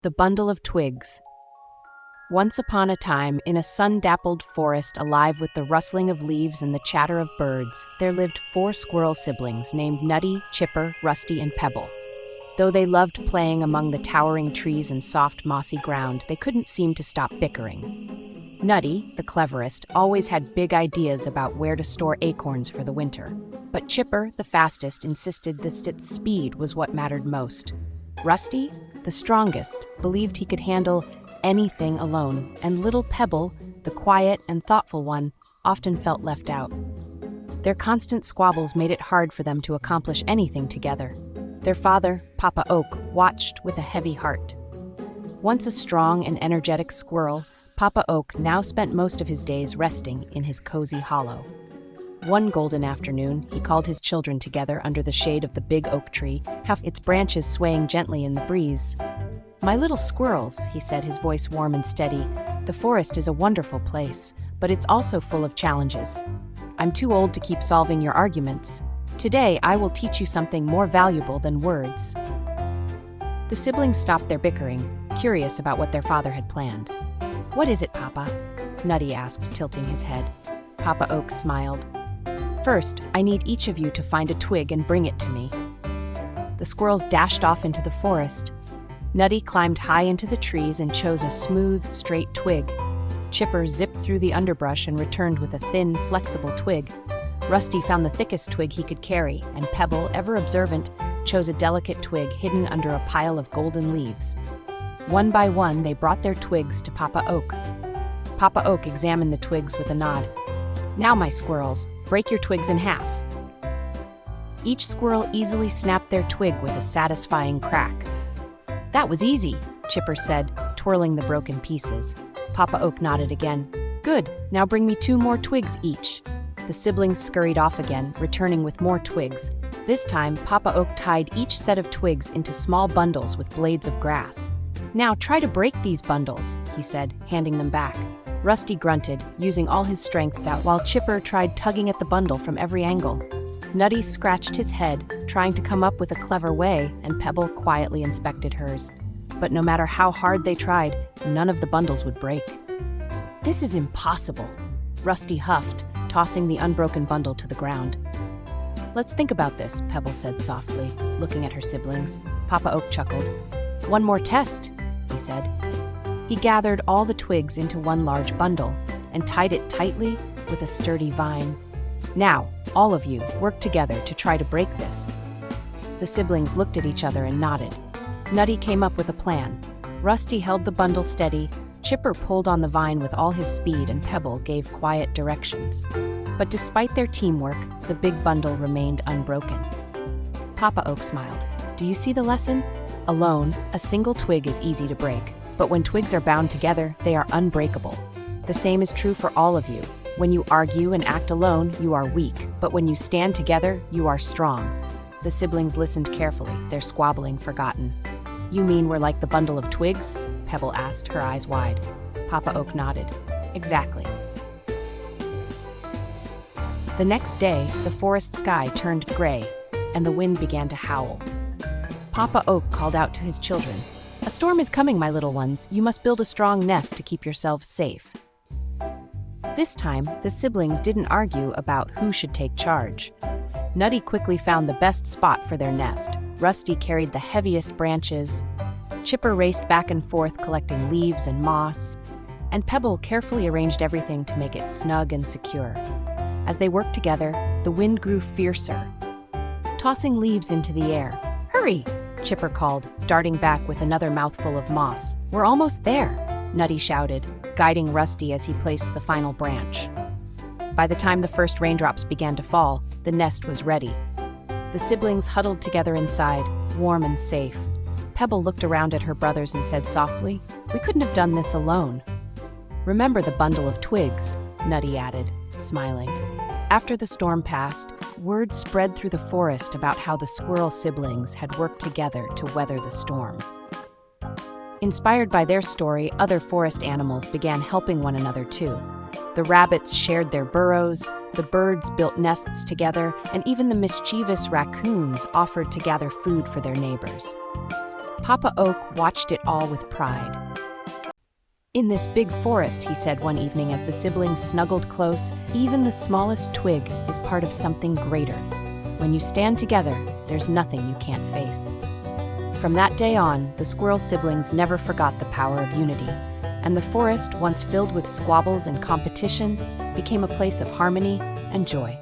The Bundle of Twigs. Once upon a time, in a sun-dappled forest alive with the rustling of leaves and the chatter of birds, there lived 4 squirrel siblings named Nutty, Chipper, Rusty, and Pebble. Though they loved playing among the towering trees and soft, mossy ground, they couldn't seem to stop bickering. Nutty, the cleverest, always had big ideas about where to store acorns for the winter. But Chipper, the fastest, insisted that its speed was what mattered most. Rusty, the strongest, believed he could handle anything alone, and little Pebble, the quiet and thoughtful one, often felt left out. Their constant squabbles made it hard for them to accomplish anything together. Their father, Papa Oak, watched with a heavy heart. Once a strong and energetic squirrel, Papa Oak now spent most of his days resting in his cozy hollow. One golden afternoon, he called his children together under the shade of the big oak tree, half its branches swaying gently in the breeze. "My little squirrels," he said, his voice warm and steady, "the forest is a wonderful place, but it's also full of challenges. I'm too old to keep solving your arguments. Today, I will teach you something more valuable than words." The siblings stopped their bickering, curious about what their father had planned. "What is it, Papa?" Nutty asked, tilting his head. Papa Oak smiled. "First, I need each of you to find a twig and bring it to me." The squirrels dashed off into the forest. Nutty climbed high into the trees and chose a smooth, straight twig. Chipper zipped through the underbrush and returned with a thin, flexible twig. Rusty found the thickest twig he could carry, and Pebble, ever observant, chose a delicate twig hidden under a pile of golden leaves. One by one, they brought their twigs to Papa Oak. Papa Oak examined the twigs with a nod. "Now, my squirrels, break your twigs in half." Each squirrel easily snapped their twig with a satisfying crack. "That was easy," Chipper said, twirling the broken pieces. Papa Oak nodded again. "Good, now bring me 2 more twigs each." The siblings scurried off again, returning with more twigs. This time, Papa Oak tied each set of twigs into small bundles with blades of grass. "Now try to break these bundles," he said, handing them back. Rusty grunted, using all his strength while Chipper tried tugging at the bundle from every angle. Nutty scratched his head, trying to come up with a clever way, and Pebble quietly inspected hers. But no matter how hard they tried, none of the bundles would break. "This is impossible," Rusty huffed, tossing the unbroken bundle to the ground. "Let's think about this," Pebble said softly, looking at her siblings. Papa Oak chuckled. "One more test," he said. He gathered all the twigs into one large bundle and tied it tightly with a sturdy vine. "Now, all of you, work together to try to break this." The siblings looked at each other and nodded. Nutty came up with a plan. Rusty held the bundle steady, Chipper pulled on the vine with all his speed, and Pebble gave quiet directions. But despite their teamwork, the big bundle remained unbroken. Papa Oak smiled. "Do you see the lesson? Alone, a single twig is easy to break, but when twigs are bound together, they are unbreakable. The same is true for all of you. When you argue and act alone, you are weak, but when you stand together, you are strong." The siblings listened carefully, their squabbling forgotten. "You mean we're like the bundle of twigs?" Pebble asked, her eyes wide. Papa Oak nodded. "Exactly." The next day, the forest sky turned gray, and the wind began to howl. Papa Oak called out to his children. "A storm is coming, my little ones. You must build a strong nest to keep yourselves safe." This time, the siblings didn't argue about who should take charge. Nutty quickly found the best spot for their nest. Rusty carried the heaviest branches. Chipper raced back and forth collecting leaves and moss. And Pebble carefully arranged everything to make it snug and secure. As they worked together, the wind grew fiercer, tossing leaves into the air. "Hurry!" Chipper called, darting back with another mouthful of moss. "We're almost there," Nutty shouted, guiding Rusty as he placed the final branch. By the time the first raindrops began to fall, the nest was ready. The siblings huddled together inside, warm and safe. Pebble looked around at her brothers and said softly, "We couldn't have done this alone." "Remember the bundle of twigs," Nutty added, smiling. After the storm passed, word spread through the forest about how the squirrel siblings had worked together to weather the storm. Inspired by their story, other forest animals began helping one another too. The rabbits shared their burrows, the birds built nests together, and even the mischievous raccoons offered to gather food for their neighbors. Papa Oak watched it all with pride. "In this big forest," he said one evening as the siblings snuggled close, "even the smallest twig is part of something greater. When you stand together, there's nothing you can't face." From that day on, the squirrel siblings never forgot the power of unity, and the forest, once filled with squabbles and competition, became a place of harmony and joy.